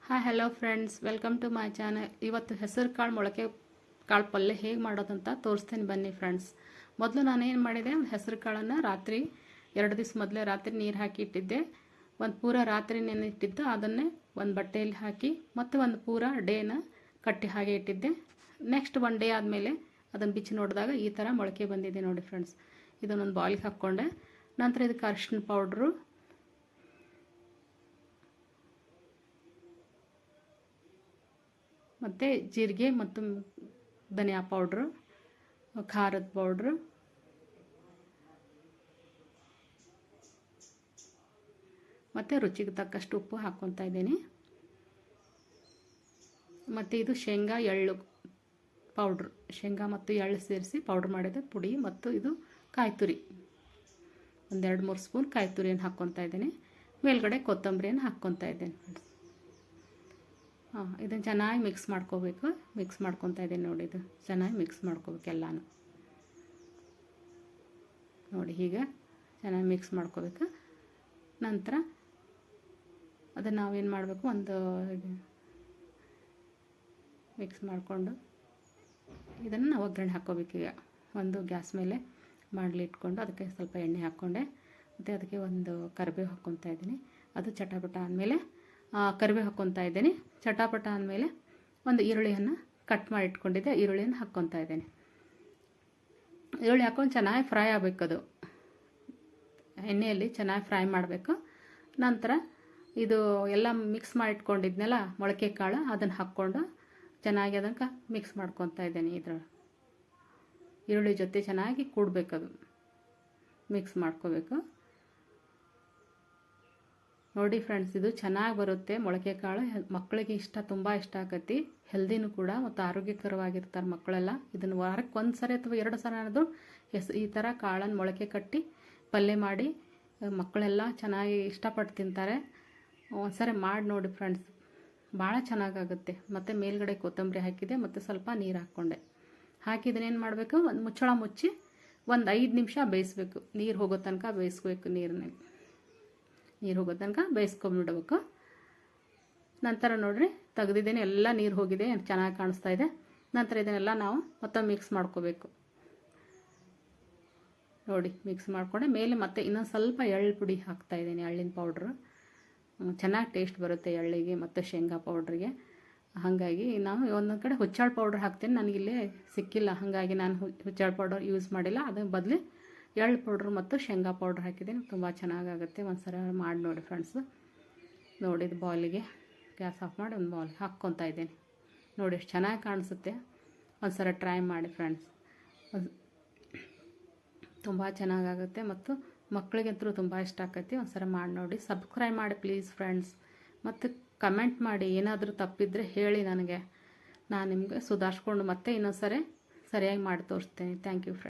Hi hello friends, welcome to my channel. ಇವತ್ತು ಹೆಸರು ಕಾಳು ಮೊಳಕೆ ಕಾಳು ಪಲ್ಯ ಹೇಗೆ ಮಾಡೋದಂತ ತೋರಿಸ್ತೀನಿ ಬನ್ನಿ ಫ್ರೆಂಡ್ಸ್. ಮೊದಲು ನಾನೇನು ಮಾಡಿದೆ, ಒಂದು ಹೆಸರು ಕಾಳನ್ನು ರಾತ್ರಿ 2 ದಿವಸ ಮೊದಲೇ ರಾತ್ರಿ ನೀರು ಹಾಕಿ ಇಟ್ಟಿದ್ದೆ. ಒಂದು ಪೂರ ರಾತ್ರಿ ನೆನೆಯಿಟ್ಟಿದ್ದು ಅದನ್ನೇ ಒಂದು ಬಟ್ಟೆಯಲ್ಲಿ ಹಾಕಿ ಮತ್ತು ಒಂದು ಪೂರ ಡೇನ ಕಟ್ಟಿ ಹಾಗೆ ಇಟ್ಟಿದ್ದೆ. ನೆಕ್ಸ್ಟ್ 1 ಡೇ ಆದಮೇಲೆ ಅದನ್ನು ಬಿಚ್ಚಿ ನೋಡಿದಾಗ ಈ ಥರ ಮೊಳಕೆ ಬಂದಿದೆ ನೋಡಿ ಫ್ರೆಂಡ್ಸ್. ಇದನ್ನೊಂದು ಬಾಯ್ಲಿಗೆ ಹಾಕ್ಕೊಂಡೆ. ನಂತರ ಇದಕ್ಕೆ ಅರಿಶಿನ ಪೌಡ್ರು ಮತ್ತು ಜೀರಿಗೆ ಮತ್ತು ಧನಿಯಾ ಪೌಡ್ರು, ಖಾರದ ಪೌಡ್ರು, ಮತ್ತು ರುಚಿಗೆ ತಕ್ಕಷ್ಟು ಉಪ್ಪು ಹಾಕ್ಕೊತಾ ಇದ್ದೀನಿ. ಮತ್ತು ಇದು ಶೇಂಗಾ ಎಳ್ಳು ಪೌಡ್ರು, ಶೇಂಗಾ ಮತ್ತು ಎಳ್ಳು ಸೇರಿಸಿ ಪೌಡ್ರ್ ಮಾಡಿದ ಪುಡಿ. ಮತ್ತು ಇದು ಕಾಯಿ ತುರಿ, ಒಂದು 2-3 ಸ್ಪೂನ್ ಕಾಯಿ ತುರಿಯನ್ನು ಹಾಕ್ಕೊತಾ ಇದ್ದೀನಿ. ಮೇಲ್ಗಡೆ ಕೊತ್ತಂಬರಿಯನ್ನು ಹಾಕ್ಕೊತಾ ಇದ್ದೇನೆ ಫ್ರೆಂಡ್ಸ್. ಇದನ್ನು ಚೆನ್ನಾಗಿ ಮಿಕ್ಸ್ ಮಾಡ್ಕೋಬೇಕು. ಮಿಕ್ಸ್ ಮಾಡ್ಕೊತಾ ಇದ್ದೀನಿ ನೋಡಿ. ಇದು ಚೆನ್ನಾಗಿ ಮಿಕ್ಸ್ ಮಾಡ್ಕೋಬೇಕು ಎಲ್ಲನೂ ನೋಡಿ. ಹೀಗೆ ಚೆನ್ನಾಗಿ ಮಿಕ್ಸ್ ಮಾಡ್ಕೋಬೇಕು. ನಂತರ ಅದನ್ನು ನಾವೇನು ಮಾಡಬೇಕು, ಒಂದು ಮಿಕ್ಸ್ ಮಾಡಿಕೊಂಡು ಇದನ್ನು ನಾವು ಒಗ್ಗರಣೆ ಹಾಕ್ಕೋಬೇಕು. ಈಗ ಒಂದು ಗ್ಯಾಸ್ ಮೇಲೆ ಮಾಡಲಿ ಇಟ್ಕೊಂಡು ಅದಕ್ಕೆ ಸ್ವಲ್ಪ ಎಣ್ಣೆ ಹಾಕ್ಕೊಂಡೆ. ಮತ್ತು ಅದಕ್ಕೆ ಒಂದು ಕರಿಬೇವು ಹಾಕ್ಕೊತಾ ಇದ್ದೀನಿ. ಅದು ಚಟಪಟ ಆದಮೇಲೆ ಕರಿಬೇವು ಹಾಕ್ಕೊತಾ ಇದ್ದೀನಿ. ಚಟಾಪಟ ಆದಮೇಲೆ ಒಂದು ಈರುಳ್ಳಿಯನ್ನು ಕಟ್ ಮಾಡಿ ಇಟ್ಕೊಂಡಿದ್ದೆ, ಈರುಳ್ಳಿಯನ್ನು ಹಾಕ್ಕೊತಾ ಇದ್ದೀನಿ. ಈರುಳ್ಳಿ ಹಾಕ್ಕೊಂಡು ಚೆನ್ನಾಗಿ ಫ್ರೈ ಆಗಬೇಕು. ಅದು ಎಣ್ಣೆಯಲ್ಲಿ ಚೆನ್ನಾಗಿ ಫ್ರೈ ಮಾಡಬೇಕು. ನಂತರ ಇದು ಎಲ್ಲ ಮಿಕ್ಸ್ ಮಾಡಿ ಇಟ್ಕೊಂಡಿದ್ನಲ್ಲ ಮೊಳಕೆ ಕಾಳು, ಅದನ್ನು ಹಾಕ್ಕೊಂಡು ಚೆನ್ನಾಗಿ ಅದಕ್ಕೆ ಮಿಕ್ಸ್ ಮಾಡ್ಕೊತಾ ಇದ್ದೀನಿ. ಇದ್ರ ಈರುಳ್ಳಿ ಜೊತೆ ಚೆನ್ನಾಗಿ ಕೂಡಬೇಕದು, ಮಿಕ್ಸ್ ಮಾಡ್ಕೋಬೇಕು ನೋಡಿ ಫ್ರೆಂಡ್ಸ್. ಇದು ಚೆನ್ನಾಗಿ ಬರುತ್ತೆ ಮೊಳಕೆ ಕಾಳು. ಮಕ್ಕಳಿಗೆ ತುಂಬ ಇಷ್ಟ ಆಕತಿ. ಹೆಲ್ದಿನೂ ಕೂಡ ಮತ್ತು ಆರೋಗ್ಯಕರವಾಗಿರ್ತಾರೆ ಮಕ್ಕಳೆಲ್ಲ. ಇದನ್ನು ವಾರಕ್ಕೆ 1 ಸರಿ ಅಥವಾ 2 ಸರಿ ಅನ್ನೋದು ಈ ಥರ ಕಾಳನ್ನು ಮೊಳಕೆ ಕಟ್ಟಿ ಪಲ್ಯ ಮಾಡಿ ಮಕ್ಕಳೆಲ್ಲ ಚೆನ್ನಾಗಿ ಇಷ್ಟಪಟ್ಟು ತಿಂತಾರೆ. ಒಂದ್ಸರಿ ಮಾಡಿ ನೋಡಿ ಫ್ರೆಂಡ್ಸ್, ಭಾಳ ಚೆನ್ನಾಗಾಗುತ್ತೆ. ಮತ್ತು ಮೇಲ್ಗಡೆ ಕೊತ್ತಂಬರಿ ಹಾಕಿದೆ ಮತ್ತು ಸ್ವಲ್ಪ ನೀರು ಹಾಕ್ಕೊಂಡೆ. ಹಾಕಿದನೇನು ಮಾಡಬೇಕು, ಒಂದು ಮುಚ್ಚಳ ಮುಚ್ಚಿ ಒಂದು 5 ನಿಮಿಷ ಬೇಯಿಸ್ಬೇಕು. ನೀರು ಹೋಗೋ ತನಕ ಬೇಯಿಸ್ಬೇಕು. ನೀರು ಹೋಗೋ ತನಕ ಬೇಯಿಸ್ಕೊಂಬಿಡ್ಬೇಕು. ನಂತರ ನೋಡಿರಿ ತೆಗೆದಿದ್ದೇನೆ, ಎಲ್ಲ ನೀರು ಹೋಗಿದೆ, ಚೆನ್ನಾಗಿ ಕಾಣಿಸ್ತಾ ಇದೆ. ನಂತರ ಇದನ್ನೆಲ್ಲ ನಾವು ಮತ್ತೊಮ್ಮೆ ಮಿಕ್ಸ್ ಮಾಡ್ಕೋಬೇಕು ನೋಡಿ. ಮಿಕ್ಸ್ ಮಾಡಿಕೊಂಡೆ ಮೇಲೆ ಮತ್ತೆ ಇನ್ನೊಂದು ಸ್ವಲ್ಪ ಎಳ್ಳು ಪುಡಿ ಹಾಕ್ತಾಯಿದ್ದೀನಿ, ಎಳ್ಳಿನ ಪೌಡ್ರು. ಚೆನ್ನಾಗಿ ಟೇಸ್ಟ್ ಬರುತ್ತೆ ಎಳ್ಳಿಗೆ ಮತ್ತು ಶೇಂಗಾ ಪೌಡ್ರಿಗೆ. ಹಾಗಾಗಿ ನಾವು ಒಂದೊಂದು ಕಡೆ ಹುಚ್ಚಾಳು ಪೌಡ್ರ್ ಹಾಕ್ತೀನಿ, ನನಗಿಲ್ಲೇ ಸಿಕ್ಕಿಲ್ಲ. ಹಾಗಾಗಿ ನಾನು ಹುಚ್ಚಾಳು ಪೌಡರ್ ಯೂಸ್ ಮಾಡಿಲ್ಲ. ಅದ್ರ ಬದಲು ಎಳ್ಳು ಪೌಡ್ರು ಮತ್ತು ಶೇಂಗಾ ಪೌಡ್ರ್ ಹಾಕಿದ್ದೀನಿ. ತುಂಬ ಚೆನ್ನಾಗಾಗುತ್ತೆ. ಒಂದು ಸಲ ಮಾಡಿ ನೋಡಿ ಫ್ರೆಂಡ್ಸು. ನೋಡಿ, ಇದು ಬೌಲಿಗೆ ಗ್ಯಾಸ್ ಆಫ್ ಮಾಡಿ ಒಂದು ಬೌಲಿಗೆ ಹಾಕ್ಕೊತಾ ಇದ್ದೀನಿ ನೋಡಿ. ಎಷ್ಟು ಚೆನ್ನಾಗಿ ಕಾಣಿಸುತ್ತೆ. ಒಂದು ಸಲ ಟ್ರೈ ಮಾಡಿ ಫ್ರೆಂಡ್ಸ್, ತುಂಬ ಚೆನ್ನಾಗಾಗುತ್ತೆ ಮತ್ತು ಮಕ್ಕಳಿಗಂತೂ ತುಂಬ ಇಷ್ಟ ಆಕೈತಿ. ಒಂದು ಸಲ ಮಾಡಿ ನೋಡಿ. ಸಬ್ಸ್ಕ್ರೈಬ್ ಮಾಡಿ ಪ್ಲೀಸ್ ಫ್ರೆಂಡ್ಸ್. ಮತ್ತು ಕಮೆಂಟ್ ಮಾಡಿ, ಏನಾದರೂ ತಪ್ಪಿದ್ರೆ ಹೇಳಿ ನನಗೆ. ನಾನು ನಿಮಗೆ ಸುಧಾರಿಸ್ಕೊಂಡು ಮತ್ತೆ ಇನ್ನೊಂದು ಸರಿ ಸರಿಯಾಗಿ ಮಾಡಿ ತೋರಿಸ್ತೇನೆ. Thank you friends.